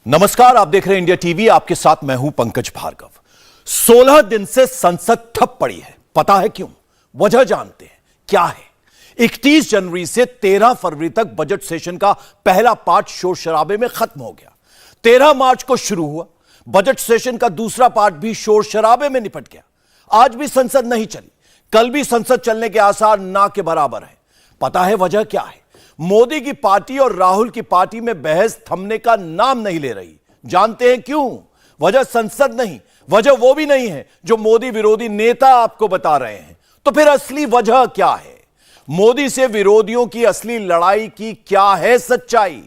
नमस्कार, आप देख रहे हैं इंडिया टीवी। आपके साथ मैं हूं पंकज भार्गव। 16 दिन से संसद ठप पड़ी है। पता है क्यों? वजह जानते हैं क्या है। 31 जनवरी से 13 फरवरी तक बजट सेशन का पहला पार्ट शोर शराबे में खत्म हो गया। 13 मार्च को शुरू हुआ बजट सेशन का दूसरा पार्ट भी शोर शराबे में निपट गया। आज भी संसद नहीं चली, कल भी संसद चलने के आसार ना के बराबर है। पता है वजह क्या है? मोदी की पार्टी और राहुल की पार्टी में बहस थमने का नाम नहीं ले रही। जानते हैं क्यों? वजह संसद नहीं, वजह वो भी नहीं है जो मोदी विरोधी नेता आपको बता रहे हैं। तो फिर असली वजह क्या है? मोदी से विरोधियों की असली लड़ाई की क्या है सच्चाई?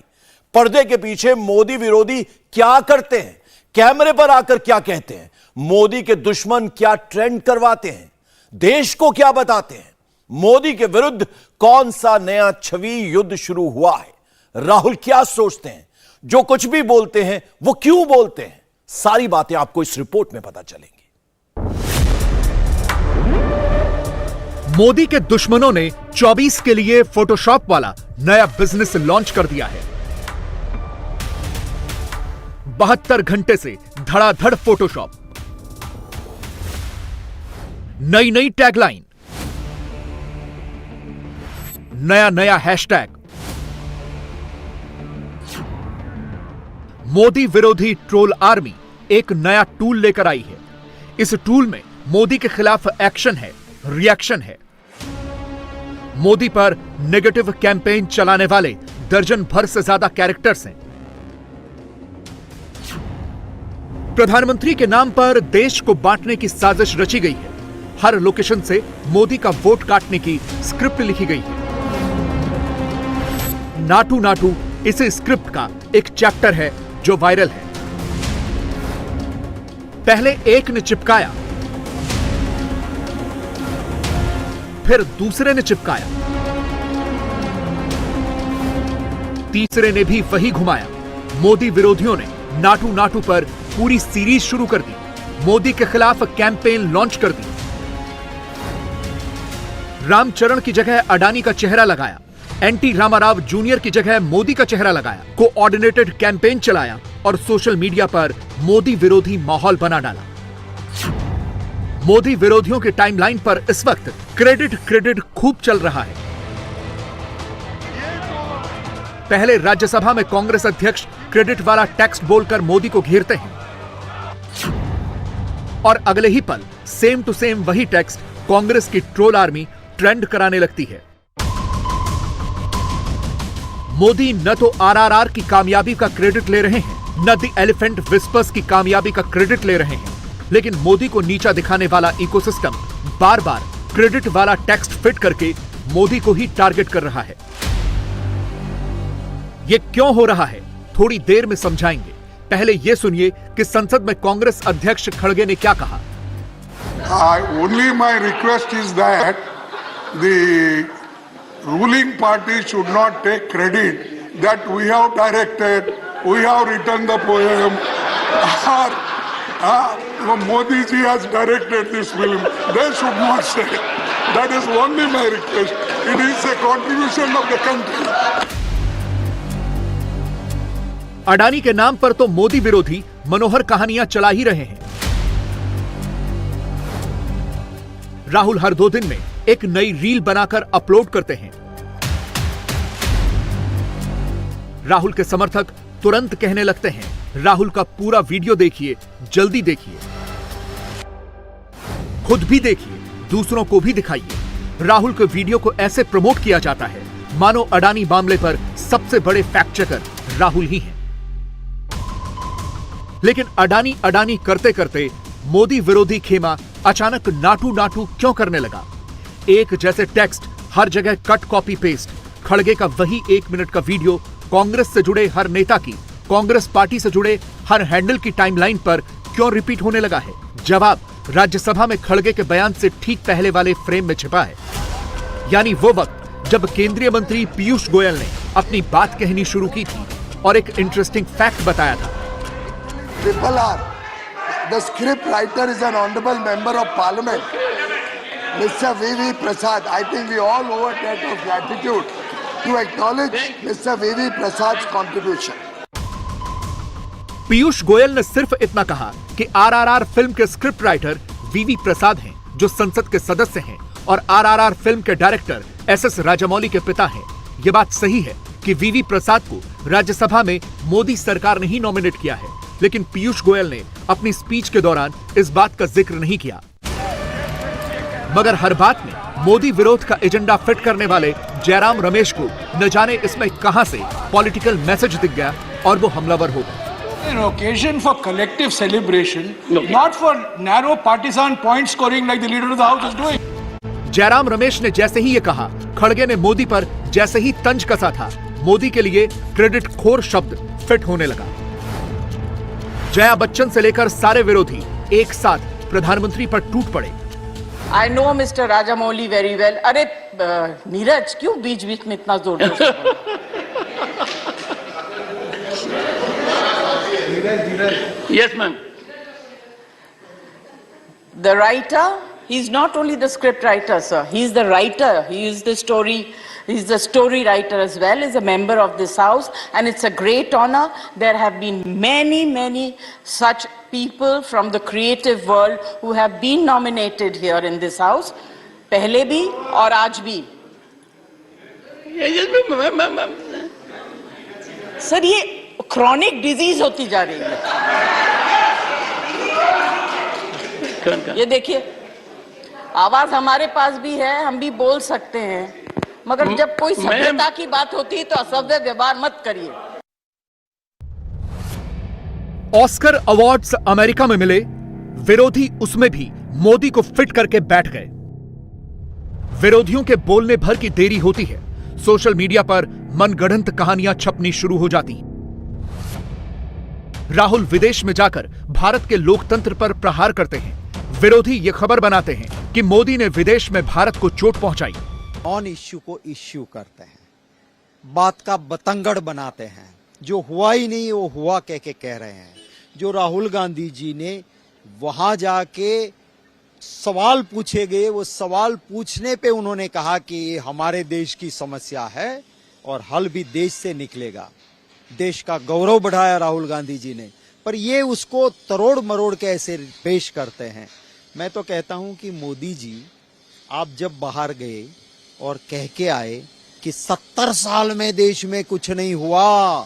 पर्दे के पीछे मोदी विरोधी क्या करते हैं? कैमरे पर आकर क्या कहते हैं? मोदी के दुश्मन क्या ट्रेंड करवाते हैं? देश को क्या बताते हैं? मोदी के विरुद्ध कौन सा नया छवि युद्ध शुरू हुआ है? राहुल क्या सोचते हैं? जो कुछ भी बोलते हैं वो क्यों बोलते हैं? सारी बातें आपको इस रिपोर्ट में पता चलेंगी। मोदी के दुश्मनों ने 24 के लिए फोटोशॉप वाला नया बिजनेस लॉन्च कर दिया है। 72 घंटे से धड़ाधड़ फोटोशॉप, नई नई टैगलाइन, नया नया हैशटैग। मोदी विरोधी ट्रोल आर्मी एक नया टूल लेकर आई है। इस टूल में मोदी के खिलाफ एक्शन है, रिएक्शन है। मोदी पर नेगेटिव कैंपेन चलाने वाले दर्जन भर से ज्यादा कैरेक्टर्स हैं। प्रधानमंत्री के नाम पर देश को बांटने की साजिश रची गई है। हर लोकेशन से मोदी का वोट काटने की स्क्रिप्ट लिखी गई है। नाटू नाटू इस स्क्रिप्ट का एक चैप्टर है जो वायरल है। पहले एक ने चिपकाया, फिर दूसरे ने चिपकाया, तीसरे ने भी वही घुमाया। मोदी विरोधियों ने नाटू नाटू पर पूरी सीरीज शुरू कर दी। मोदी के खिलाफ कैंपेन लॉन्च कर दी। रामचरण की जगह अडानी का चेहरा लगाया, एनटी रामाराव जूनियर की जगह मोदी का चेहरा लगाया, कोऑर्डिनेटेड कैंपेन चलाया और सोशल मीडिया पर मोदी विरोधी माहौल बना डाला। मोदी विरोधियों के टाइमलाइन पर इस वक्त क्रेडिट खूब चल रहा है। पहले राज्यसभा में कांग्रेस अध्यक्ष क्रेडिट वाला टेक्स्ट बोलकर मोदी को घेरते हैं और अगले ही पल सेम टू सेम वही टेक्स्ट कांग्रेस की ट्रोल आर्मी ट्रेंड कराने लगती है। मोदी न तो आरआरआर की कामयाबी का क्रेडिट ले रहे हैं, न द एलिफेंट विस्पर्स की कामयाबी का क्रेडिट ले रहे हैं, लेकिन मोदी को नीचा दिखाने वाला इकोसिस्टम बार बार क्रेडिट वाला टेक्स्ट फिट करके मोदी को ही टारगेट कर रहा है। यह क्यों हो रहा है, थोड़ी देर में समझाएंगे। पहले यह सुनिए कि संसद में कांग्रेस अध्यक्ष खड़गे ने क्या कहा। Only my request is that the ruling party should not take credit that we have directed, we have written the poem, or Modi ji has directed this film. They should not say. That is only my request. It is a contribution of the country. Adani के नाम पर तो मोदी विरोधी मनोहर कहानियां चला ही रहे हैं। राहुल हर 2 दिन में एक नई रील बनाकर अपलोड करते हैं। राहुल के समर्थक तुरंत कहने लगते हैं, राहुल का पूरा वीडियो देखिए, जल्दी देखिए, खुद भी देखिए, दूसरों को भी दिखाइए। राहुल के वीडियो को ऐसे प्रमोट किया जाता है मानो अडानी मामले पर सबसे बड़े फैक्ट चेकर राहुल ही हैं। लेकिन अडानी करते करते मोदी विरोधी खेमा अचानक नाटू नाटू क्यों करने लगा? एक जैसे टेक्स्ट हर जगह कट कॉपी पेस्ट, खड़गे का वही 1 मिनट का वीडियो कांग्रेस से जुड़े हर नेता की, कांग्रेस पार्टी से जुड़े हर हैंडल की टाइमलाइन पर क्यों रिपीट होने लगा है? जवाब राज्यसभा में खड़गे के बयान से ठीक पहले वाले फ्रेम में छिपा है, यानी वो वक्त जब केंद्रीय मंत्री पीयूष गोयल ने अपनी बात कहनी शुरू की थी और एक इंटरेस्टिंग फैक्ट बताया था। Triple R, the script writer is an honorable member of parliament, Mr. V.V. Prasad. I think we all owe a debt of gratitude to acknowledge Mr. V.V. Prasad's contribution. Piyush Goyal ने सिर्फ इतना कहा कि RRR film के script writer वीवी प्रसाद हैं, जो संसद के सदस्य हैं, और आरआरआर फिल्म के डायरेक्टर एसएस राजामौली के पिता हैं। ये बात सही है कि वीवी प्रसाद को राज्यसभा में मोदी सरकार ने ही नॉमिनेट किया है, लेकिन पीयूष गोयल ने अपनी स्पीच के दौरान इस बात का जिक्र नहीं किया। मगर हर बात में मोदी विरोध का एजेंडा फिट करने वाले जयराम रमेश को न जाने इसमें कहां से पॉलिटिकल मैसेज दिख गया और वो हमलावर हो गए। An occasion for collective celebration, not for narrow partisan point scoring like the leader of the house is doing. Jairam Ramesh ने जैसे ही ये कहा, खड़गे ने मोदी पर जैसे ही तंज कसा था, मोदी के लिए क्रेडिट खोर शब्द फिट होने लगा। जया बच्चन से लेकर सारे विरोधी एक साथ प्रधानमंत्री पर टूट पड़े। I know Mr. Rajamouli very well. अरे नीरज, क्यों बीच बीच में इतना जोर दे? Yes, ma'am. The writer, he's not only the script writer, sir. He's the writer. He is the story. He's the story writer as well. He's a member of this house, and it's a great honor. There have been many such people from the creative world who have been nominated here in this house. पहले भी और आज भी. Yes, ma'am. Sir, ये chronic disease होती जा रही है। ये देखिए, आवाज हमारे पास भी है, हम भी बोल सकते हैं, मगर जब कोई सभ्यता की बात होती है तो असभ्य व्यवहार मत करिए। ऑस्कर अवार्ड्स अमेरिका में मिले, विरोधी उसमें भी मोदी को फिट करके बैठ गए। विरोधियों के बोलने भर की देरी होती है, सोशल मीडिया पर मनगढ़ंत कहानियां छपनी शुरू हो जाती। राहुल विदेश में जाकर भारत के लोकतंत्र पर प्रहार करते हैं। विरोधी ये खबर बनाते हैं कि मोदी ने विदेश में भारत को चोट पहुंचाई। ऑन इश्यू को इश्यू करते हैं, बात का बतंगड़ बनाते हैं, जो हुआ ही नहीं वो हुआ कह के कह रहे हैं। जो राहुल गांधी जी ने वहां जाके सवाल पूछे गए, वो सवाल पूछने पे उन्होंने कहा कि ये हमारे देश की समस्या है और हल भी देश से निकलेगा। देश का गौरव बढ़ाया राहुल गांधी जी ने, पर ये उसको तरोड़ मरोड़ के ऐसे पेश करते हैं। मैं तो कहता हूं कि मोदी जी, आप जब बाहर गए और कह के आए कि 70 साल में देश में कुछ नहीं हुआ,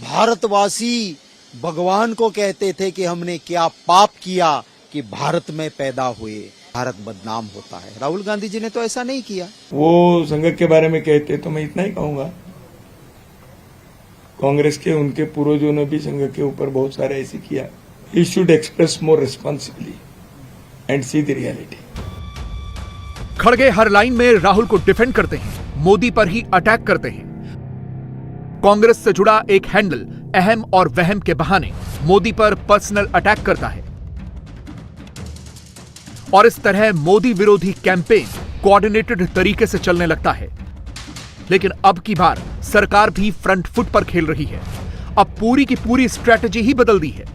भारतवासी भगवान को कहते थे कि हमने क्या पाप किया कि भारत में पैदा हुए, भारत बदनाम होता है। राहुल गांधी जी ने तो ऐसा नहीं किया। वो संघ के बारे में कहते तो मैं इतना ही कहूंगा, कांग्रेस के उनके पूर्वजों ने भी संघ के ऊपर बहुत सारे ऐसे किया। He should express more responsibly and see the reality. खड़गे हर लाइन में राहुल को डिफेंड करते हैं, मोदी पर ही अटैक करते हैं। कांग्रेस से जुड़ा एक हैंडल अहम और वहम के बहाने मोदी पर पर्सनल अटैक करता है और इस तरह मोदी विरोधी कैंपेन कोऑर्डिनेटेड तरीके से चलने लगता है। लेकिन अब की बार सरकार भी फ्रंट फुट पर खेल रही है। अब पूरी की पूरी स्ट्रैटेजी ही बदल दी है।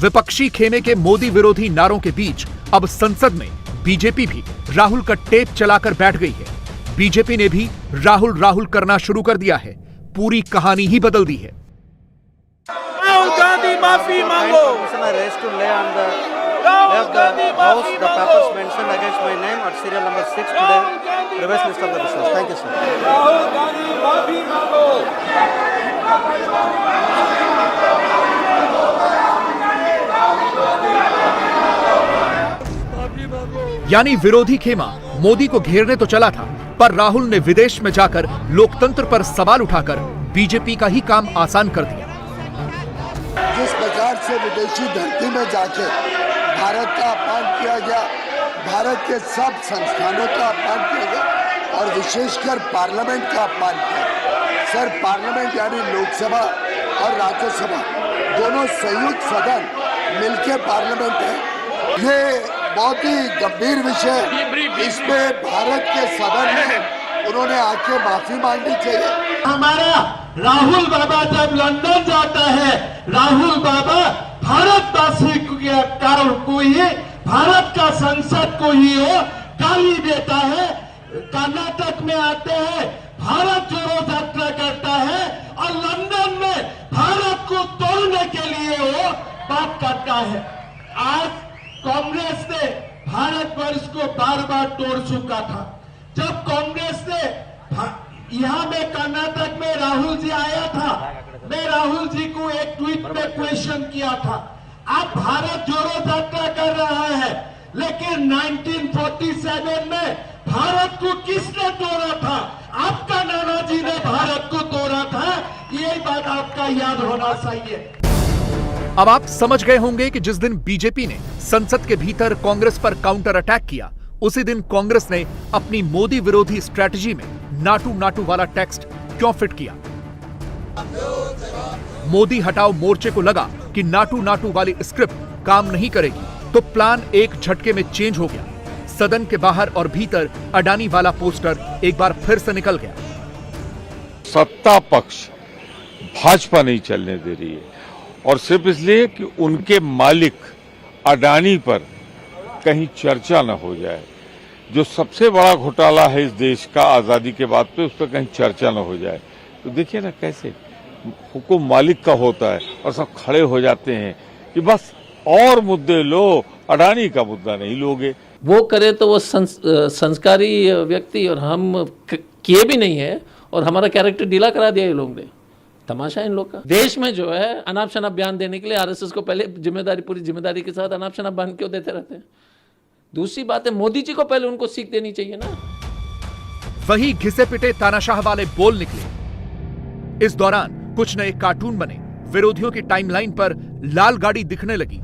विपक्षी खेमे के मोदी विरोधी नारों के बीच अब संसद में बीजेपी भी राहुल का टेप चलाकर बैठ गई है। बीजेपी ने भी राहुल करना शुरू कर दिया है। पूरी कहानी ही बदल दी है। राहुल गांधी माफी मांगो। यानी विरोधी खेमा मोदी को घेरने तो चला था, पर राहुल ने विदेश में जाकर लोकतंत्र पर सवाल उठाकर बीजेपी का ही काम आसान कर दिया। जिस प्रकार से विदेशी धरती में जाके भारत का अपमान किया गया, भारत के सब संस्थानों का अपमान किया गया और विशेषकर पार्लियामेंट का अपमान किया। सर, पार्लियामेंट यानी लोकसभा और राज्यसभा दोनों संयुक्त सदन मिलके पार्लियामेंट है। ये बहुत ही गंभीर विषय, इसमें भारत के सदन में उन्होंने आके माफी मांगनी चाहिए। हमारा राहुल बाबा जब लंदन जाता है, राहुल बाबा भारतवासी को ही, भारत का संसद को ही वो गाली देता है। कर्नाटक में आते हैं, भारत जोड़ो यात्रा करता है और लंदन में बात करता है। आज कांग्रेस ने भारतवर्ष को बार बार तोड़ चुका था। जब कांग्रेस ने यहां में कर्नाटक में राहुल जी आया था, मैं राहुल जी को एक ट्वीट में क्वेश्चन किया था, अब भारत जोड़ो यात्रा कर रहा है, लेकिन 1947 में भारत को किसने तोड़ा था? आपका नानाजी ने भारत को तोड़ा था। ये बात आपका याद होना चाहिए। अब आप समझ गए होंगे कि जिस दिन बीजेपी ने संसद के भीतर कांग्रेस पर काउंटर अटैक किया, उसी दिन कांग्रेस ने अपनी मोदी विरोधी स्ट्रैटेजी में नाटू नाटू वाला टेक्स्ट क्यों फिट किया। मोदी हटाओ मोर्चे को लगा कि नाटू नाटू वाली स्क्रिप्ट काम नहीं करेगी, तो प्लान एक झटके में चेंज हो गया। सदन के बाहर और भीतर अडानी वाला पोस्टर एक बार फिर से निकल गया। सत्ता पक्ष भाजपा नहीं चलने दे रही है, और सिर्फ इसलिए कि उनके मालिक अडानी पर कहीं चर्चा न हो जाए। जो सबसे बड़ा घोटाला है इस देश का आजादी के बाद पे, उस पर कहीं चर्चा न हो जाए। तो देखिए ना कैसे हुकुम मालिक का होता है और सब खड़े हो जाते हैं कि बस और मुद्दे लो, अडानी का मुद्दा नहीं लोगे। वो करे तो वो संस्कारी व्यक्ति, और हम किए भी नहीं है, और हमारा कैरेक्टर ढीला करा दिया ये लोग ने। तमाशा इन लोग का। देश में जो है अनाप शनाप बयान देने के लिए आरएसएस को पहले पूरी जिम्मेदारी के साथ अनाप शनाप बयान क्यों देते रहते हैं? दूसरी बात है, मोदी जी को पहले उनको सीख देनी चाहिए ना। वही घिसे पिटे तानाशाह वाले बोल निकले। इस दौरान कुछ नए कार्टून बने, विरोधियों की टाइमलाइन पर लाल गाड़ी दिखने लगी,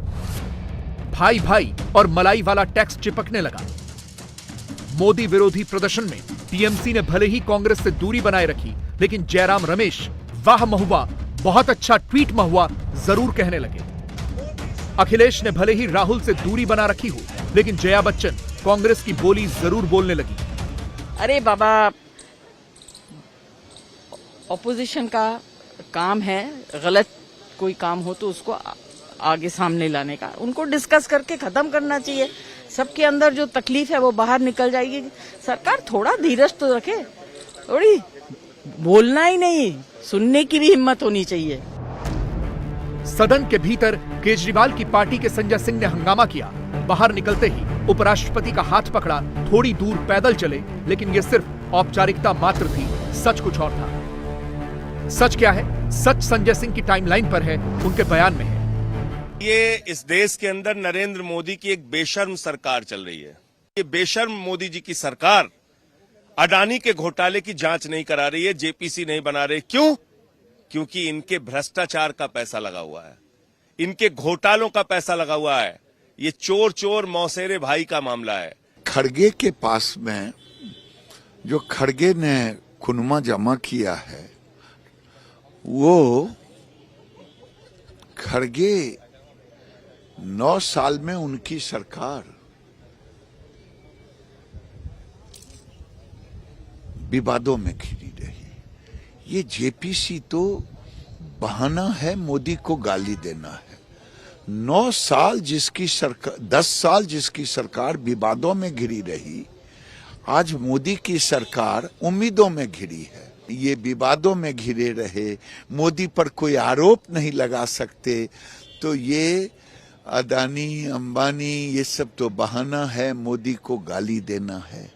भाई भाई और मलाई वाला टेक्स्ट चिपकने लगा। मोदी विरोधी प्रदर्शन में टीएमसी ने भले ही कांग्रेस से दूरी बनाए रखी, लेकिन जयराम रमेश वाह महुआ, बहुत अच्छा ट्वीट महुआ जरूर कहने लगे। अखिलेश ने भले ही राहुल से दूरी बना रखी हो, लेकिन जया बच्चन कांग्रेस की बोली जरूर बोलने लगी। अरे बाबा, ऑपोजिशन का काम है, गलत कोई काम हो तो उसको आगे सामने लाने का, उनको डिस्कस करके खत्म करना चाहिए। सबके अंदर जो तकलीफ है वो बाहर निकल जाएगी। सरकार थोड़ा धीरज तो रखे, थोड़ी बोलना ही नहीं, सुनने की भी हिम्मत होनी चाहिए। सदन के भीतर केजरीवाल की पार्टी के संजय सिंह ने हंगामा किया। बाहर निकलते ही उपराष्ट्रपति का हाथ पकड़ा, थोड़ी दूर पैदल चले, लेकिन यह सिर्फ औपचारिकता मात्र थी, सच कुछ और था। सच क्या है? सच संजय सिंह की टाइमलाइन पर है, उनके बयान में है। ये इस देश के अंदर नरेंद्र मोदी की एक बेशर्म सरकार चल रही है। ये बेशर्म मोदी जी की सरकार अडानी के घोटाले की जांच नहीं करा रही है, जेपीसी नहीं बना रही। क्यों? क्योंकि इनके भ्रष्टाचार का पैसा लगा हुआ है, इनके घोटालों का पैसा लगा हुआ है। ये चोर चोर मौसेरे भाई का मामला है। खड़गे के पास में जो खड़गे ने खुनमा जमा किया है, वो खड़गे 9 साल में उनकी सरकार विवादों में घिरी रही। ये जेपीसी तो बहाना है मोदी को गाली देना है। 9 साल जिसकी सरकार, 10 साल जिसकी सरकार विवादों में घिरी रही, आज मोदी की सरकार उम्मीदों में घिरी है। ये विवादों में घिरे रहे, मोदी पर कोई आरोप नहीं लगा सकते, तो ये अदानी अंबानी ये सब तो बहाना है, मोदी को गाली देना है।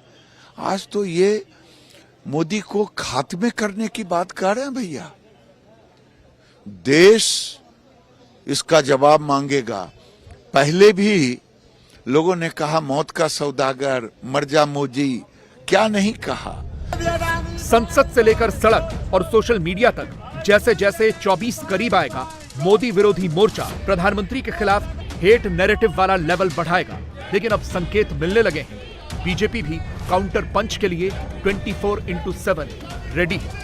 आज तो ये मोदी को खात्मे करने की बात कर रहे हैं भैया। देश इसका जवाब मांगेगा। पहले भी लोगों ने कहा मौत का सौदागर, मर जा मोदी, क्या नहीं कहा। संसद से लेकर सड़क और सोशल मीडिया तक जैसे जैसे 24 करीब आएगा, मोदी विरोधी मोर्चा प्रधानमंत्री के खिलाफ हेट नैरेटिव वाला लेवल बढ़ाएगा। लेकिन अब संकेत मिलने लगे हैं, बीजेपी भी काउंटर पंच के लिए 24/7 रेडी है।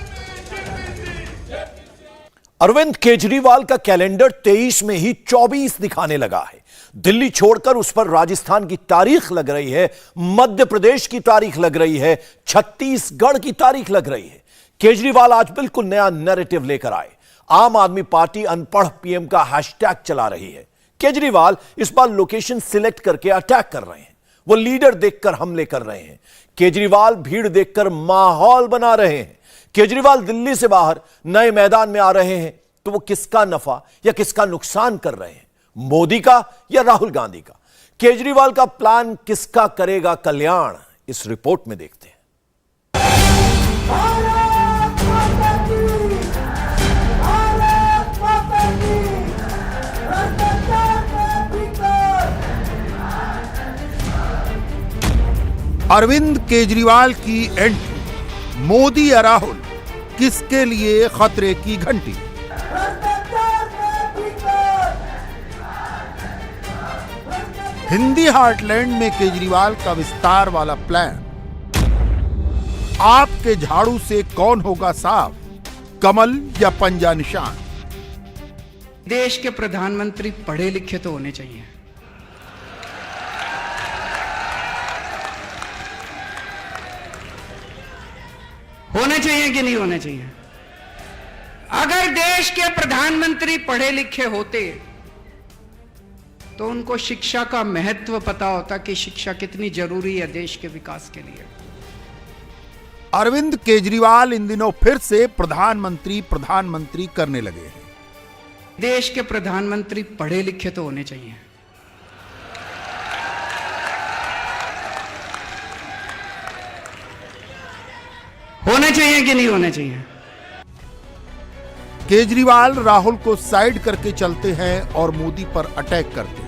अरविंद केजरीवाल का कैलेंडर 23 में ही 24 दिखाने लगा है। दिल्ली छोड़कर उस पर राजस्थान की तारीख लग रही है, मध्य प्रदेश की तारीख लग रही है, छत्तीसगढ़ की तारीख लग रही है। केजरीवाल आज बिल्कुल नया नैरेटिव लेकर आए। आम आदमी पार्टी अनपढ़ पीएम का हैशटैग चला रही है। केजरीवाल इस बार लोकेशन सिलेक्ट करके अटैक कर रहे हैं। वो लीडर देखकर हमले कर रहे हैं। केजरीवाल भीड़ देखकर माहौल बना रहे हैं। केजरीवाल दिल्ली से बाहर नए मैदान में आ रहे हैं, तो वो किसका नफा या किसका नुकसान कर रहे हैं, मोदी का या राहुल गांधी का? केजरीवाल का प्लान किसका करेगा कल्याण? इस रिपोर्ट में देखते हैं। अरविंद केजरीवाल की एंट्री, मोदी या राहुल, किसके लिए खतरे की घंटी? हिंदी हार्टलैंड में केजरीवाल का विस्तार वाला प्लान। आपके झाड़ू से कौन होगा साफ, कमल या पंजा निशान? देश के प्रधानमंत्री पढ़े लिखे तो होने चाहिए। होने चाहिए कि नहीं होने चाहिए? अगर देश के प्रधानमंत्री पढ़े लिखे होते तो उनको शिक्षा का महत्व पता होता कि शिक्षा कितनी जरूरी है देश के विकास के लिए। अरविंद केजरीवाल इन दिनों फिर से प्रधानमंत्री करने लगे हैं। देश के प्रधानमंत्री पढ़े लिखे तो होने चाहिए। होने चाहिए कि नहीं होने चाहिए? केजरीवाल राहुल को साइड करके चलते हैं और मोदी पर अटैक करते हैं।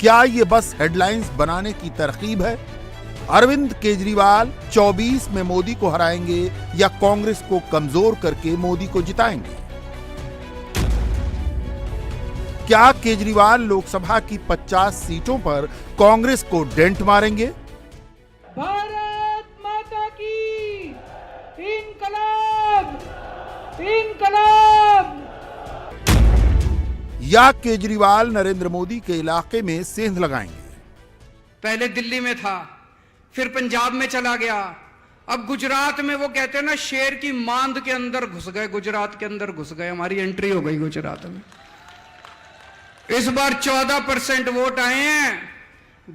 क्या ये बस हेडलाइंस बनाने की तरकीब है? अरविंद केजरीवाल 24 में मोदी को हराएंगे या कांग्रेस को कमजोर करके मोदी को जिताएंगे? क्या केजरीवाल लोकसभा की 50 सीटों पर कांग्रेस को डेंट मारेंगे? भारत माता की इंकलाब, इंकलाब। या केजरीवाल नरेंद्र मोदी के इलाके में सेंध लगाएंगे? पहले दिल्ली में था, फिर पंजाब में चला गया, अब गुजरात में। वो कहते हैं ना, शेर की मांद के अंदर घुस गए, गुजरात के अंदर घुस गए। हमारी एंट्री हो गई गुजरात में। इस बार 14% वोट आए हैं।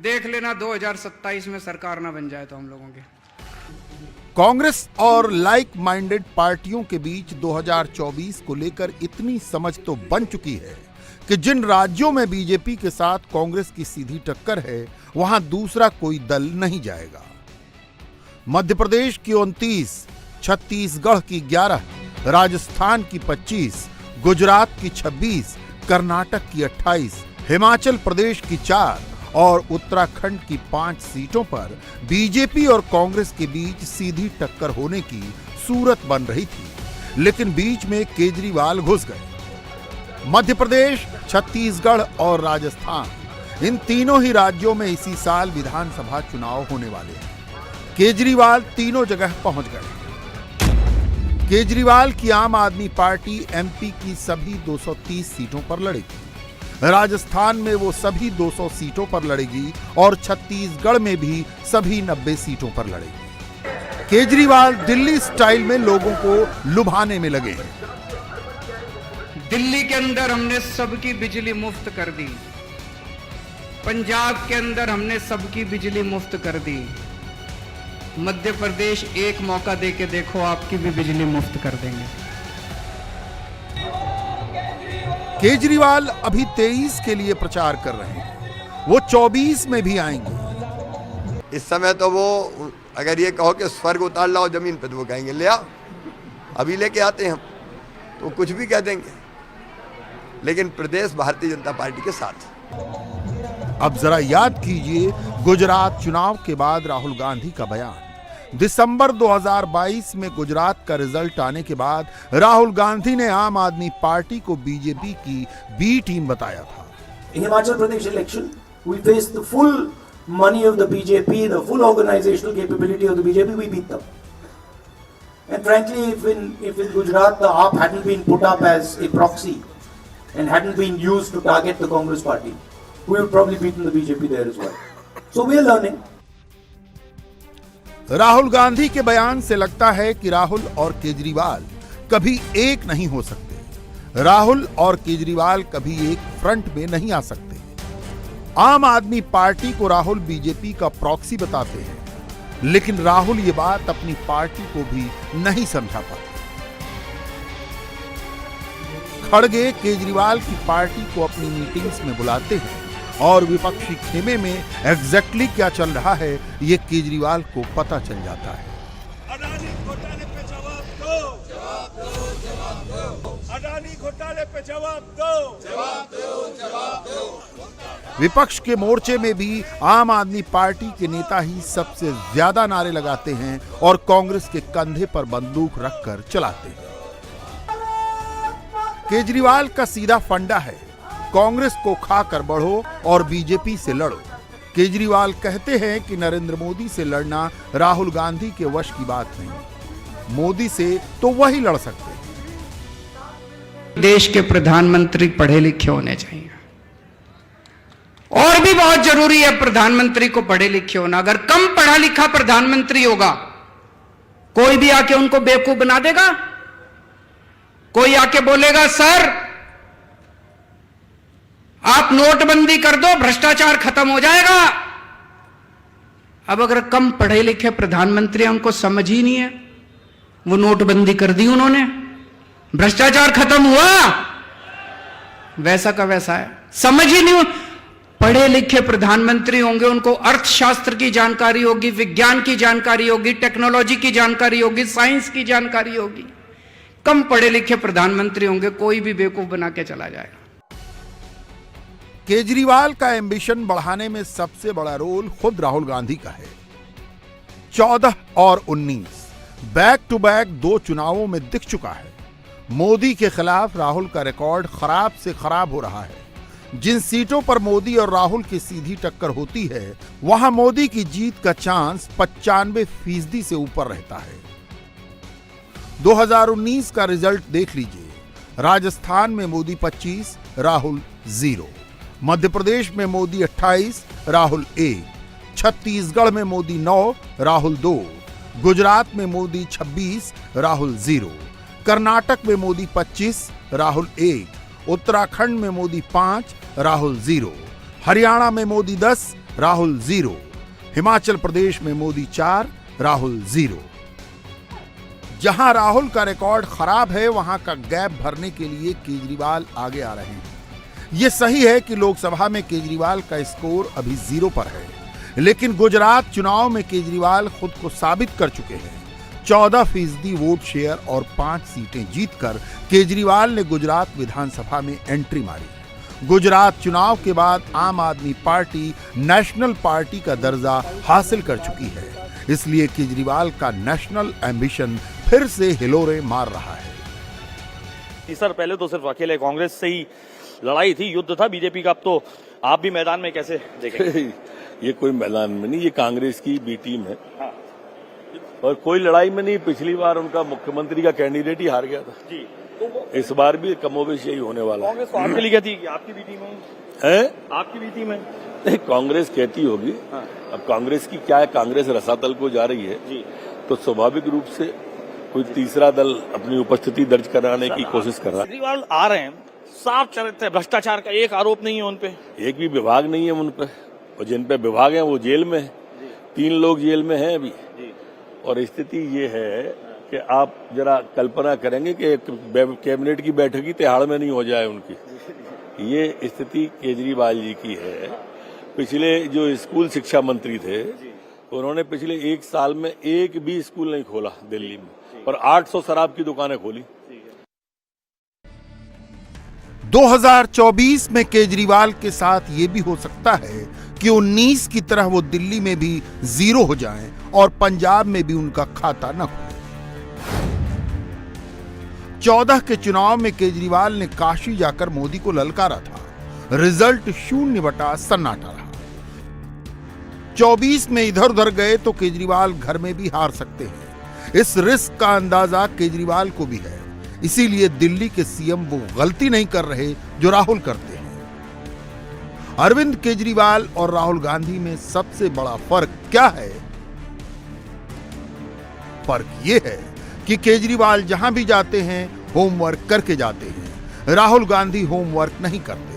देख लेना 2027 में सरकार ना बन जाए तो हम लोगों के। कांग्रेस और लाइक माइंडेड पार्टियों के बीच 2024 को लेकर इतनी समझ तो बन चुकी है कि जिन राज्यों में बीजेपी के साथ कांग्रेस की सीधी टक्कर है, वहां दूसरा कोई दल नहीं जाएगा। मध्य प्रदेश की 29, छत्तीसगढ़ की 11, राजस्थान की 25, गुजरात की 26, कर्नाटक की 28, हिमाचल प्रदेश की 4 और उत्तराखंड की 5 सीटों पर बीजेपी और कांग्रेस के बीच सीधी टक्कर होने की सूरत बन रही थी, लेकिन बीच में केजरीवाल घुस गए। मध्य प्रदेश, छत्तीसगढ़ और राजस्थान, इन तीनों ही राज्यों में इसी साल विधानसभा चुनाव होने वाले हैं। केजरीवाल तीनों जगह पहुंच गए। केजरीवाल की आम आदमी पार्टी एमपी की सभी 230 सीटों पर लड़ेगी, राजस्थान में वो सभी 200 सीटों पर लड़ेगी और छत्तीसगढ़ में भी सभी 90 सीटों पर लड़ेगी। केजरीवाल दिल्ली स्टाइल में लोगों को लुभाने में लगे हैं। दिल्ली के अंदर हमने सबकी बिजली मुफ्त कर दी, पंजाब के अंदर हमने सबकी बिजली मुफ्त कर दी, मध्य प्रदेश एक मौका देके देखो, आपकी भी बिजली मुफ्त कर देंगे। केजरीवाल अभी 23 के लिए प्रचार कर रहे हैं, वो 24 में भी आएंगे। इस समय तो वो अगर ये कहो कि स्वर्ग उतार लाओ जमीन पे, तो वो कहेंगे ले आओ, अभी लेके आते हैं हम, तो कुछ भी कह देंगे। लेकिन प्रदेश भारतीय जनता पार्टी के साथ। अब जरा याद कीजिए गुजरात चुनाव के बाद राहुल गांधी का बयान। दिसंबर 2022 में गुजरात का रिजल्ट आने के बाद राहुल गांधी ने आम आदमी पार्टी को बीजेपी की बी टीम बताया था। In Himachal Pradesh election, we faced the full money of the BJP, the full organizational capability of the BJP. We beat them. And frankly, if in Gujarat the AAP hadn't been put up as a proxy and hadn't been used to target the Congress party, we would probably beaten the BJP there as well. So we are learning. Rahul Gandhi के बयान से लगता है कि राहुल और केजरीवाल कभी एक नहीं हो सकते। राहुल और केजरीवाल कभी एक फ्रंट में नहीं आ सकते। आम आदमी पार्टी को राहुल बीजेपी का प्रॉक्सी बताते हैं, लेकिन राहुल ये बात अपनी पार्टी को भी नहीं समझा पाते। खड़गे केजरीवाल की पार्टी को अपनी मीटिंग्स में बुलाते हैं और विपक्षी खेमे में एग्जैक्टली क्या चल रहा है ये केजरीवाल को पता चल जाता है। अडानी घोटाले पे जवाब दो, जवाब दो, जवाब दो। अडानी घोटाले पे जवाब दो, जवाब दो, जवाब दो। विपक्ष के मोर्चे में भी आम आदमी पार्टी के नेता ही सबसे ज्यादा नारे लगाते हैं और कांग्रेस के कंधे पर बंदूक रखकर चलाते हैं। केजरीवाल का सीधा फंडा है, कांग्रेस को खाकर बढ़ो और बीजेपी से लड़ो। केजरीवाल कहते हैं कि नरेंद्र मोदी से लड़ना राहुल गांधी के वश की बात नहीं, मोदी से तो वही लड़ सकते हैं। देश के प्रधानमंत्री पढ़े लिखे होने चाहिए और भी बहुत जरूरी है प्रधानमंत्री को पढ़े लिखे होना। अगर कम पढ़ा लिखा प्रधानमंत्री होगा, कोई भी आके उनको बेवकूफ बना देगा। कोई आके बोलेगा सर आप नोटबंदी कर दो, भ्रष्टाचार खत्म हो जाएगा। अब अगर कम पढ़े लिखे प्रधानमंत्री उनको समझ ही नहीं है, वो नोटबंदी कर दी उन्होंने, भ्रष्टाचार खत्म हुआ, वैसा का वैसा है, समझ ही नहीं। पढ़े लिखे प्रधानमंत्री होंगे, उनको अर्थशास्त्र की जानकारी होगी, विज्ञान की जानकारी होगी, टेक्नोलॉजी की जानकारी होगी, साइंस की जानकारी होगी। कम पढ़े लिखे प्रधानमंत्री होंगे, कोई भी बेवकूफ बना के चला जाएगा। केजरीवाल का एम्बिशन बढ़ाने में सबसे बड़ा रोल खुद राहुल गांधी का है। 14 और 19 बैक टू बैक 2 चुनावों में दिख चुका है। मोदी के खिलाफ राहुल का रिकॉर्ड खराब से खराब हो रहा है। जिन सीटों पर मोदी और राहुल की सीधी टक्कर होती है, वहां मोदी की जीत का चांस 95% से ऊपर रहता है। 2019 का रिजल्ट देख लीजिए। राजस्थान में मोदी 25, राहुल 0। मध्य प्रदेश में मोदी 28, राहुल 1। छत्तीसगढ़ में मोदी 9, राहुल 2। गुजरात में मोदी 26, राहुल 0। कर्नाटक में मोदी 25, राहुल 1। उत्तराखंड में मोदी 5, राहुल 0। हरियाणा में मोदी 10, राहुल 0। हिमाचल प्रदेश में मोदी 4, राहुल 0। जहां राहुल का रिकॉर्ड खराब है, वहां का गैप भरने के लिए केजरीवाल आगे आ रहे हैं। यह सही है कि लोकसभा में केजरीवाल का स्कोर अभी 0 पर है, लेकिन गुजरात चुनाव में केजरीवाल खुद को साबित कर चुके हैं। 14% वोट शेयर और 5 सीटें जीतकर केजरीवाल ने गुजरात विधानसभा में एंट्री मारी। गुजरात चुनाव के बाद आम आदमी पार्टी नेशनल पार्टी का दर्जा हासिल कर चुकी है, इसलिए केजरीवाल का नेशनल एम्बिशन फिर से हिलोरे मार रहा है। सर पहले तो सिर्फ अकेले कांग्रेस से ही लड़ाई थी, युद्ध था बीजेपी का, अब तो आप भी मैदान में कैसे देखेंगे? ये कोई मैदान में नहीं, ये कांग्रेस की बी टीम है। हाँ। और कोई लड़ाई में नहीं। पिछली बार उनका मुख्यमंत्री का कैंडिडेट ही हार गया था जी, तो इस बार भी कमोबेश यही होने वाला है। कांग्रेस तो आपके लिए कहती है आपकी बी टीम है, आपकी बी टीम है? नहीं, कांग्रेस कहती होगी। हाँ। अब कांग्रेस की क्या है, कांग्रेस रसातल को जा रही है जी, तो स्वाभाविक रूप से कोई तीसरा दल अपनी उपस्थिति दर्ज कराने की कोशिश कर रहा है। केजरीवाल आ रहे हैं, साफ चरित्र है, भ्रष्टाचार का एक आरोप नहीं है उन पे, एक भी विभाग नहीं है उन पे, और जिन पे विभाग है वो जेल में है। 3 लोग जेल में हैं अभी। और स्थिति ये है कि आप जरा कल्पना करेंगे कि कैबिनेट की बैठक ही तिहाड़ में नहीं हो जाए उनकी। ये स्थिति केजरीवाल जी की है। पिछले जो स्कूल शिक्षा मंत्री थे, उन्होंने पिछले 1 साल में एक भी स्कूल नहीं खोला दिल्ली में, और 800 शराब की दुकानें खोली। 2024 में केजरीवाल के साथ ये भी हो सकता है कि 19 की तरह वो दिल्ली में भी 0 हो जाएं और पंजाब में भी उनका खाता न खुले। 14 के चुनाव में केजरीवाल ने काशी जाकर मोदी को ललकारा था, रिजल्ट 0 सन्नाटा रहा। 24 में इधर उधर गए तो केजरीवाल घर में भी हार सकते हैं। इस रिस्क का अंदाजा केजरीवाल को भी है, इसीलिए दिल्ली के सीएम वो गलती नहीं कर रहे जो राहुल करते हैं। अरविंद केजरीवाल और राहुल गांधी में सबसे बड़ा फर्क क्या है? फर्क ये है कि केजरीवाल जहां भी जाते हैं होमवर्क करके जाते हैं, राहुल गांधी होमवर्क नहीं करते।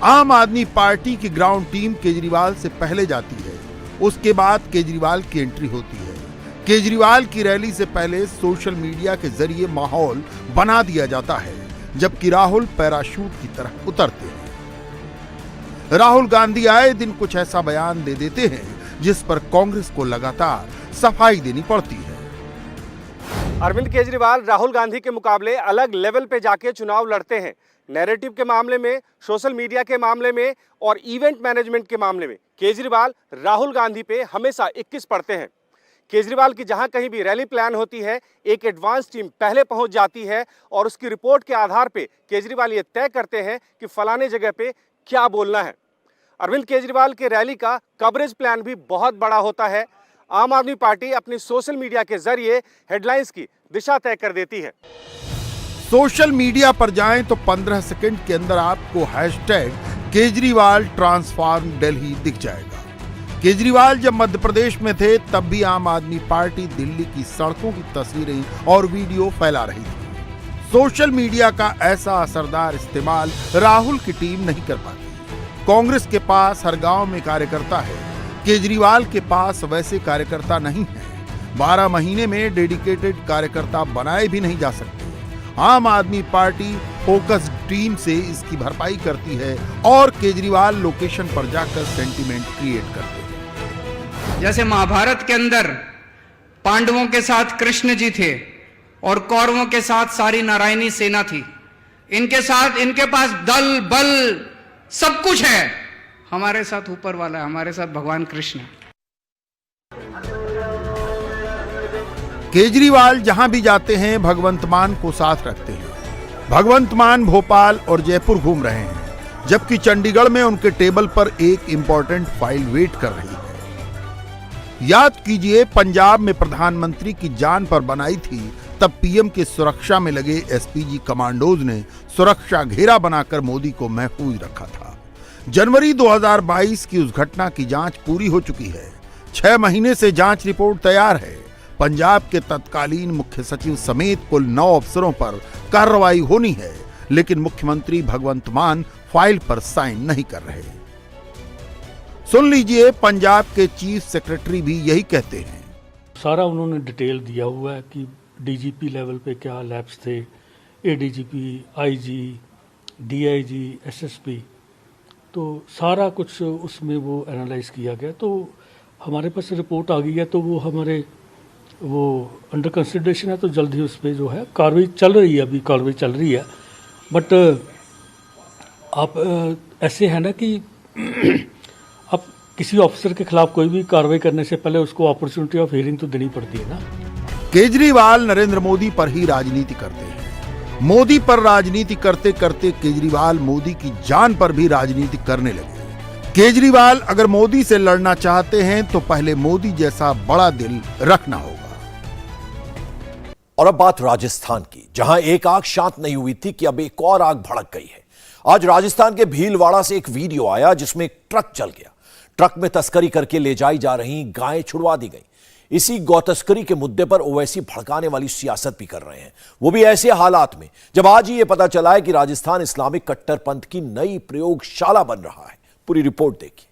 आम आदमी पार्टी की ग्राउंड टीम केजरीवाल से पहले जाती है, उसके बाद केजरीवाल की एंट्री होती है। केजरीवाल की रैली से पहले सोशल मीडिया के जरिए माहौल बना दिया जाता है। जबकि राहुल पैराशूट की तरह उतरते हैं। राहुल गांधी आए दिन कुछ ऐसा बयान दे देते हैं जिस पर कांग्रेस को लगातार सफाई देनी पड़ती है। अरविंद केजरीवाल राहुल गांधी के मुकाबले अलग लेवल पे जाके चुनाव लड़ते हैं। नैरेटिव के मामले में, सोशल मीडिया के मामले में और इवेंट मैनेजमेंट के मामले में केजरीवाल राहुल गांधी पे हमेशा 21 पढ़ते हैं। केजरीवाल की जहां कहीं भी रैली प्लान होती है, एक एडवांस टीम पहले पहुंच जाती है और उसकी रिपोर्ट के आधार पे केजरीवाल ये तय करते हैं कि फलाने जगह पे क्या बोलना है। अरविंद केजरीवाल के रैली का कवरेज प्लान भी बहुत बड़ा होता है। आम आदमी पार्टी अपनी सोशल मीडिया के जरिए हेडलाइंस की दिशा तय कर देती है। सोशल मीडिया पर जाएं तो 15 सेकंड के अंदर आपको हैशटैग केजरीवाल ट्रांसफॉर्म दिल्ली दिख जाएगा। केजरीवाल जब मध्य प्रदेश में थे तब भी आम आदमी पार्टी दिल्ली की सड़कों की तस्वीरें और वीडियो फैला रही थी। सोशल मीडिया का ऐसा असरदार इस्तेमाल राहुल की टीम नहीं कर पाती। कांग्रेस के पास हर गांव में कार्यकर्ता है, केजरीवाल के पास वैसे कार्यकर्ता नहीं है। 12 महीने में डेडिकेटेड कार्यकर्ता बनाए भी नहीं जा सकते। आम आदमी पार्टी फोकस टीम से इसकी भरपाई करती है और केजरीवाल लोकेशन पर जाकर सेंटीमेंट क्रिएट करते हैं। जैसे महाभारत के अंदर पांडवों के साथ कृष्ण जी थे और कौरवों के साथ सारी नारायणी सेना थी। इनके साथ, इनके पास दल बल सब कुछ है। हमारे साथ ऊपर वाला है, हमारे साथ भगवान कृष्ण। केजरीवाल जहां भी जाते हैं भगवंत मान को साथ रखते हैं। भगवंत मान भोपाल और जयपुर घूम रहे हैं, जबकि चंडीगढ़ में उनके टेबल पर एक इंपॉर्टेंट फाइल वेट कर रही है। याद कीजिए, पंजाब में प्रधानमंत्री की जान पर बनाई थी, तब पीएम की सुरक्षा में लगे एसपीजी कमांडोज ने सुरक्षा घेरा बनाकर मोदी को महफूज रखा था। जनवरी 2022 की उस घटना की जांच पूरी हो चुकी है। 6 महीने से जांच रिपोर्ट तैयार है। पंजाब के तत्कालीन मुख्य सचिव समेत कुल 9 अफसरों पर कार्रवाई होनी है, लेकिन मुख्यमंत्री भगवंत मान फाइल पर साइन नहीं कर रहे। सुन लीजिए, पंजाब के चीफ सेक्रेटरी भी यही कहते हैं। सारा उन्होंने डिटेल दिया हुआ है कि डीजीपी लेवल पे क्या लैब्स थे, एडीजीपी, आईजी, डीआईजी, एसएसपी, तो सारा कुछ उसमें वो एनालाइज किया गया। तो हमारे पास रिपोर्ट आ गई है, तो वो अंडर कंसिडरेशन है, तो जल्द ही उस पर जो है कार्रवाई चल रही है। अभी कार्रवाई चल रही है, बट आप ऐसे है ना कि अब किसी ऑफिसर के खिलाफ कोई भी कार्रवाई करने से पहले उसको अपॉर्चुनिटी ऑफ हियरिंग तो देनी पड़ती है ना। केजरीवाल नरेंद्र मोदी पर ही राजनीति करते हैं। मोदी पर राजनीति करते करते केजरीवाल मोदी की जान पर भी राजनीति करने लगे। केजरीवाल अगर मोदी से लड़ना चाहते हैं तो पहले मोदी जैसा बड़ा दिल रखना होगा। और अब बात राजस्थान की, जहां एक आग शांत नहीं हुई थी कि अब एक और आग भड़क गई है। आज राजस्थान के भीलवाड़ा से एक वीडियो आया जिसमें एक ट्रक जल गया। ट्रक में तस्करी करके ले जाई जा रही गायें छुड़वा दी गई। इसी गौ तस्करी के मुद्दे पर ओवैसी भड़काने वाली सियासत भी कर रहे हैं, वो भी ऐसे हालात में जब आज ही यह पता चला है कि राजस्थान इस्लामिक कट्टरपंथ की नई प्रयोगशाला बन रहा है। पूरी रिपोर्ट देखिए।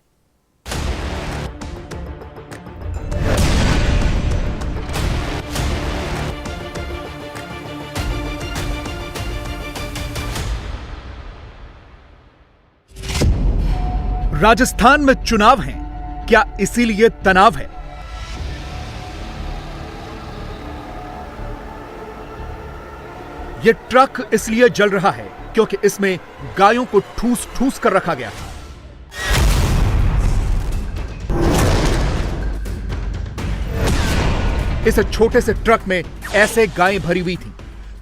राजस्थान में चुनाव हैं, क्या इसीलिए तनाव है? यह ट्रक इसलिए जल रहा है क्योंकि इसमें गायों को ठूस ठूस कर रखा गया था। इस छोटे से ट्रक में ऐसे गायें भरी हुई थी।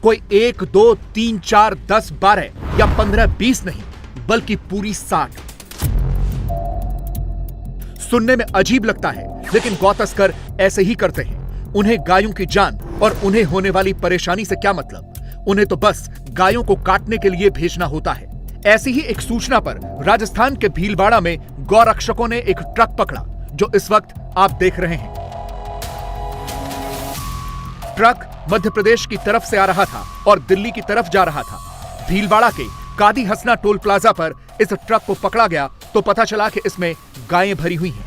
कोई 1, 2, 3, 4, 10, 12 या 15, 20 नहीं, बल्कि पूरी 60। सुनने में अजीब लगता है, लेकिन गौ तस्कर ऐसे ही करते हैं। उन्हें गायों की जान और उन्हें होने वाली परेशानी से क्या मतलब? उन्हें तो बस गायों को काटने के लिए भेजना होता है। ऐसी ही एक सूचना पर राजस्थान के भीलवाड़ा में गौ रक्षकों ने एक ट्रक पकड़ा, जो इस वक्त आप देख रहे हैं। ट्रक मध्य प्रदेश की तरफ से आ रहा था और दिल्ली की तरफ जा रहा था। भीलवाड़ा के कादी हसना टोल प्लाजा पर इस ट्रक को पकड़ा गया तो पता चला कि इसमें गायें भरी हुई हैं।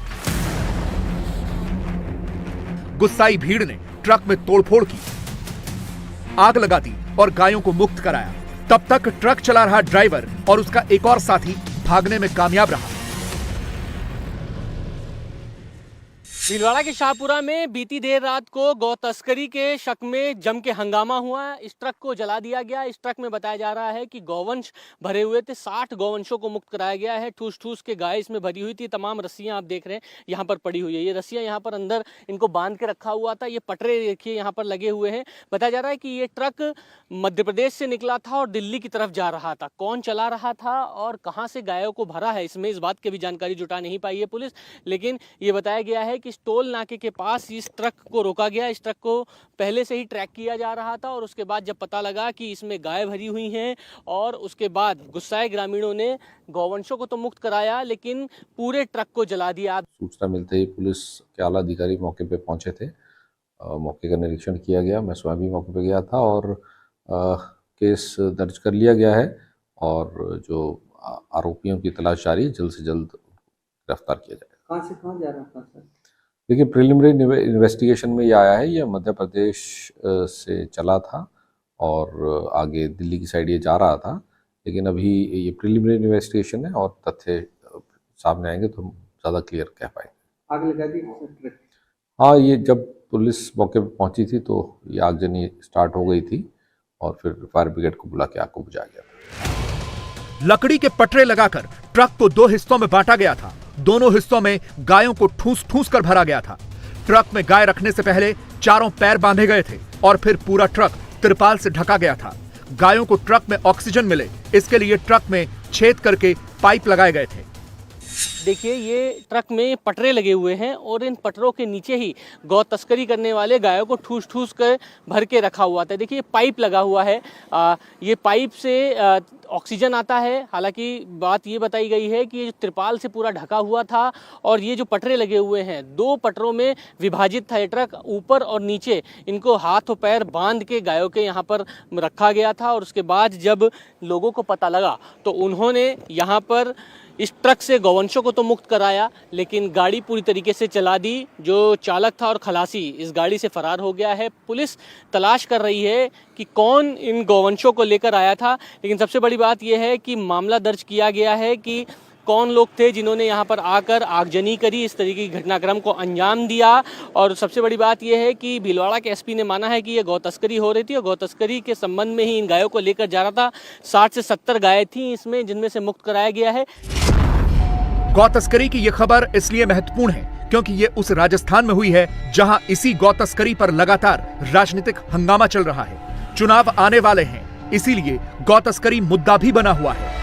गुस्साई भीड़ ने ट्रक में तोड़फोड़ की, आग लगा दी और गायों को मुक्त कराया। तब तक ट्रक चला रहा ड्राइवर और उसका एक और साथी भागने में कामयाब रहा। भीलवाड़ा के शाहपुरा में बीती देर रात को गौ तस्करी के शक में जम के हंगामा हुआ। इस ट्रक को जला दिया गया। इस ट्रक में बताया जा रहा है कि गौवंश भरे हुए थे। 60 गौवंशों को मुक्त कराया गया है। ठूस ठूस के गाय इसमें भरी हुई थी। तमाम रस्सियां आप देख रहे हैं यहाँ पर पड़ी हुई है। ये रस्सियां यहाँ पर अंदर इनको बांध के रखा हुआ था। ये पटरे देखिए यहाँ पर लगे हुए हैं। बताया जा रहा है कि ये ट्रक मध्य प्रदेश से निकला था और दिल्ली की तरफ जा रहा था। कौन चला रहा था और कहाँ से गायों को भरा है, इसमें इस बात की भी जानकारी जुटा नहीं पाई है पुलिस। लेकिन ये बताया गया है कि टोल नाके के पास इस ट्रक को रोका गया। इस ट्रक को पहले से ही ट्रैक किया जा रहा था और उसके बाद जब पता लगा कि इसमें गाय भरी हुई हैं और उसके बाद गुस्साए ग्रामीणों ने गौवंशों को तो मुक्त कराया लेकिन पूरे ट्रक को जला दिया। सूचना मिलते ही पुलिस के आला अधिकारी मौके पे पहुंचे थे। मौके का निरीक्षण किया गया। मैं स्वयं भी मौके पे गया था और केस दर्ज कर लिया गया है और जो आरोपियों की तलाश जारी है, जल्द से जल्द गिरफ्तार किया जाएगा। कहाँ से कहाँ जा रहा था सर? देखिए, प्रिलिमिनरी इन्वेस्टिगेशन में ये आया है, ये मध्य प्रदेश से चला था और आगे दिल्ली की साइड ये जा रहा था। लेकिन अभी ये प्रिलिमिनरी इन्वेस्टिगेशन है और तथ्य सामने आएंगे तो हम ज़्यादा क्लियर कह पाएंगे। आग लगा दी? हाँ, ये जब पुलिस मौके पर पहुंची थी तो ये आगजनी स्टार्ट हो गई थी और फिर फायर ब्रिगेड को बुला के आग को बुझाया गया। लकड़ी के पटरे लगाकर ट्रक को 2 हिस्सों में बांटा गया था। दोनों हिस्सों में गायों को ठूस ठूस कर भरा गया था। ट्रक में गाय रखने से पहले चारों पैर बांधे गए थे और फिर पूरा ट्रक तिरपाल से ढका गया था। गायों को ट्रक में ऑक्सीजन मिले, इसके लिए ट्रक में छेद करके पाइप लगाए गए थे। देखिए, ये ट्रक में पटरे लगे हुए हैं और इन पटरों के नीचे ही गौ तस्करी करने वाले गायों को ठूस ठूस कर भर के रखा हुआ था। देखिए, पाइप लगा हुआ है। ये पाइप से ऑक्सीजन आता है। हालांकि बात ये बताई गई है कि ये जो तिरपाल से पूरा ढका हुआ था और ये जो पटरे लगे हुए हैं 2 पटरों में विभाजित था ये ट्रक। ऊपर और नीचे इनको हाथ और पैर बांध के गायों के यहाँ पर रखा गया था और उसके बाद जब लोगों को पता लगा तो उन्होंने यहाँ पर इस ट्रक से गौवंशों को तो मुक्त कराया लेकिन गाड़ी पूरी तरीके से चला दी। जो चालक था और खलासी इस गाड़ी से फरार हो गया है। पुलिस तलाश कर रही है कि कौन इन गौवंशों को लेकर आया था। लेकिन सबसे बड़ी बात यह है कि मामला दर्ज किया गया है कि कौन लोग थे जिन्होंने यहाँ पर आकर आगजनी करी, इस तरीके की घटनाक्रम को अंजाम दिया। और सबसे बड़ी बात यह है कि भीलवाड़ा के एसपी ने माना है कि ये गौ तस्करी हो रही थी और गौ तस्करी के संबंध में ही इन गायों को लेकर जा रहा था। 60 से 70 गायें थी इसमें, जिनमें से मुक्त कराया गया है। गौ तस्करी की यह खबर इसलिए महत्वपूर्ण है क्योंकि ये उस राजस्थान में हुई है जहां इसी गौ तस्करी पर लगातार राजनीतिक हंगामा चल रहा है। चुनाव आने वाले हैं, इसीलिए गौ तस्करी मुद्दा भी बना हुआ है।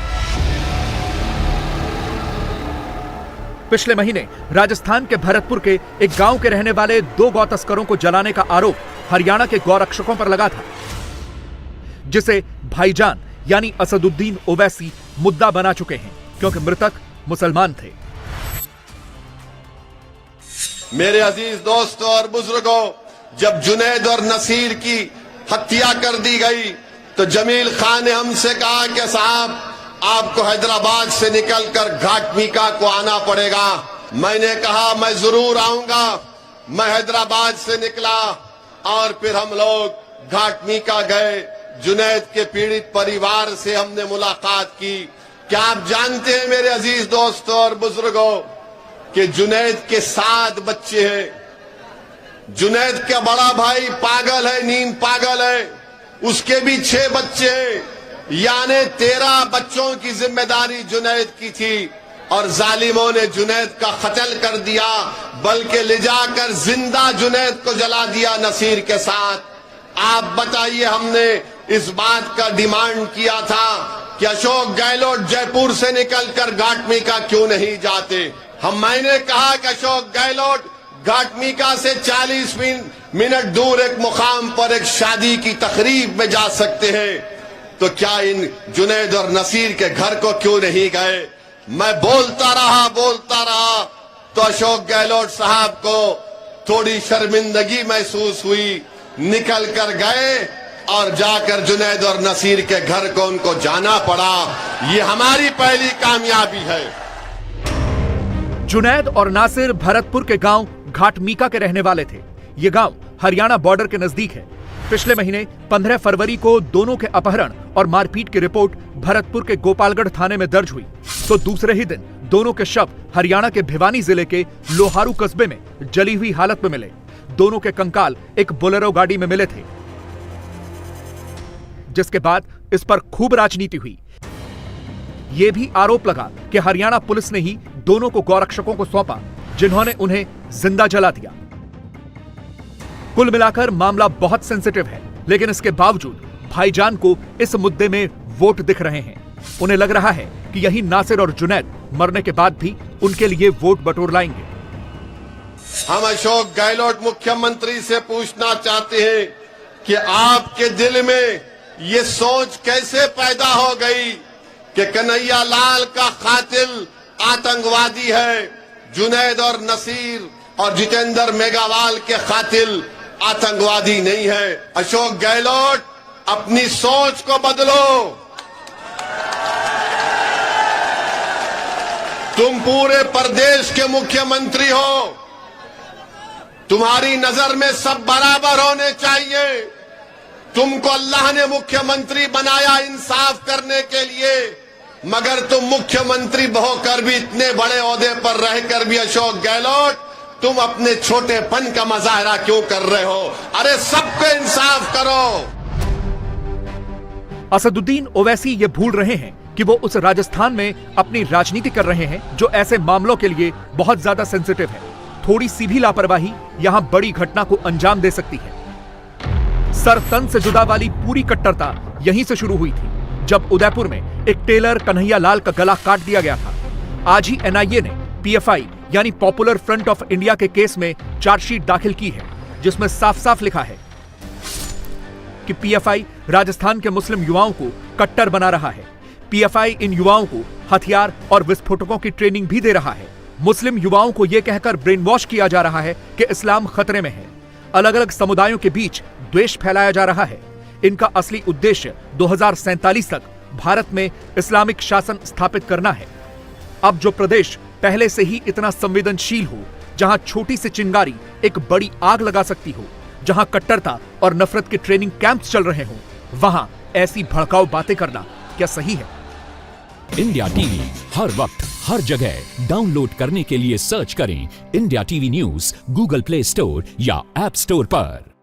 पिछले महीने राजस्थान के भरतपुर के एक गांव के रहने वाले 2 गौ तस्करों को जलाने का आरोप हरियाणा के गौरक्षकों पर लगा था, जिसे भाईजान यानी असदुद्दीन ओवैसी मुद्दा बना चुके हैं क्योंकि मृतक मुसलमान थे। मेरे अजीज दोस्तों और बुजुर्गों, जब जुनैद और नसीर की हत्या कर दी गई तो जमील खान ने हमसे कहा कि साहब आपको हैदराबाद से निकलकर घाटमीका को आना पड़ेगा। मैंने कहा मैं जरूर आऊंगा। मैं हैदराबाद से निकला और फिर हम लोग घाटमीका गए। जुनैद के पीड़ित परिवार से हमने मुलाकात की। क्या आप जानते हैं मेरे अजीज दोस्तों और बुजुर्गों कि जुनैद के 7 बच्चे हैं। जुनैद का बड़ा भाई पागल है, नीम पागल है, उसके भी 6 बच्चे हैं। यानी 13 बच्चों की जिम्मेदारी जुनैद की थी और जालिमों ने जुनैद का कत्ल कर दिया, बल्कि ले जाकर जिंदा जुनैद को जला दिया नसीर के साथ। आप बताइए, हमने इस बात का डिमांड किया था कि अशोक गहलोत जयपुर से निकलकर घाटमीका क्यों नहीं जाते। मैंने कहा कि अशोक गहलोत घाटमीका से 40 मिनट दूर एक मुकाम पर एक शादी की तकरीब में जा सकते हैं, तो क्या इन जुनैद और नसीर के घर को क्यों नहीं गए। मैं बोलता रहा तो अशोक गहलोत साहब को थोड़ी शर्मिंदगी महसूस हुई। निकल कर गए और जाकर जुनैद और नसीर के घर को उनको जाना पड़ा। ये हमारी पहली कामयाबी है। जुनैद और नासिर भरतपुर के गांव घाटमीका के रहने वाले थे। ये गांव हरियाणा बॉर्डर के नजदीक है। पिछले महीने 15 फरवरी को दोनों के अपहरण और मारपीट की रिपोर्ट भरतपुर के गोपालगढ़ थाने में दर्ज हुई, तो दूसरे ही दिन दोनों के शव हरियाणा के भिवानी जिले के लोहारू कस्बे में जली हुई हालत में मिले। दोनों के कंकाल एक बोलेरो गाड़ी में मिले थे, जिसके बाद इस पर खूब राजनीति हुई। यह भी आरोप लगा कि हरियाणा पुलिस ने ही दोनों को गौरक्षकों को सौंपा, जिन्होंने उन्हें जिंदा जला दिया। कुल मिलाकर मामला बहुत सेंसिटिव है, लेकिन इसके बावजूद भाईजान को इस मुद्दे में वोट दिख रहे हैं। उन्हें लग रहा है कि यही नासिर और जुनैद मरने के बाद भी उनके लिए वोट बटोर लाएंगे। हम अशोक गहलोत मुख्यमंत्री से पूछना चाहते हैं कि आपके दिल में ये सोच कैसे पैदा हो गई कि कन्हैया लाल का कातिल आतंकवादी है, जुनैद और नसीर और जितेंद्र मेघवाल के कातिल आतंकवादी नहीं है। अशोक गहलोत, अपनी सोच को बदलो। तुम पूरे प्रदेश के मुख्यमंत्री हो, तुम्हारी नजर में सब बराबर होने चाहिए। तुमको अल्लाह ने मुख्यमंत्री बनाया इंसाफ करने के लिए, मगर तुम मुख्यमंत्री होकर भी इतने बड़े ओहदे पर रहकर भी अशोक गहलोत तुम अपने छोटेपन का मुजाहरा क्यों कर रहे हो? अरे सबको इंसाफ करो। असदुद्दीन ओवैसी ये भूल रहे हैं कि वो उस राजस्थान में अपनी राजनीति कर रहे हैं जो ऐसे मामलों के लिए बहुत ज्यादा सेंसिटिव है। थोड़ी सी भी लापरवाही यहां बड़ी घटना को अंजाम दे सकती है। सर तन से जुदा वाली पूरी कट्टरता यहीं से शुरू हुई थी, जब उदयपुर में एक टेलर कन्हैया लाल का गला काट दिया गया था। आज ही एनआईए ने पीएफआई यानी पॉपुलर फ्रंट ऑफ इंडिया के केस में चार्जशीट दाखिल की है, जिसमें साफ साफ लिखा है कि पीएफआई राजस्थान के मुस्लिम युवाओं को कट्टर बना रहा है। पीएफआई इन युवाओं को हथियार और विस्फोटकों की ट्रेनिंग भी दे रहा है। मुस्लिम युवाओं को यह कहकर ब्रेन वॉश किया जा रहा है कि इस्लाम खतरे में है। अलग अलग समुदायों के बीच द्वेष फैलाया जा रहा है। इनका असली उद्देश्य 2047 तक भारत में इस्लामिक शासन स्थापित करना है। अब जो प्रदेश पहले से ही इतना संवेदनशील हो, जहां छोटी सी चिंगारी एक बड़ी आग लगा सकती हो, जहां कट्टरता और नफरत के ट्रेनिंग कैंप्स चल रहे हों, वहां ऐसी भड़काऊ बातें करना क्या सही है? इंडिया टीवी हर वक्त हर जगह डाउनलोड करने के लिए सर्च करें India TV news Google play store या ऐप स्टोर पर।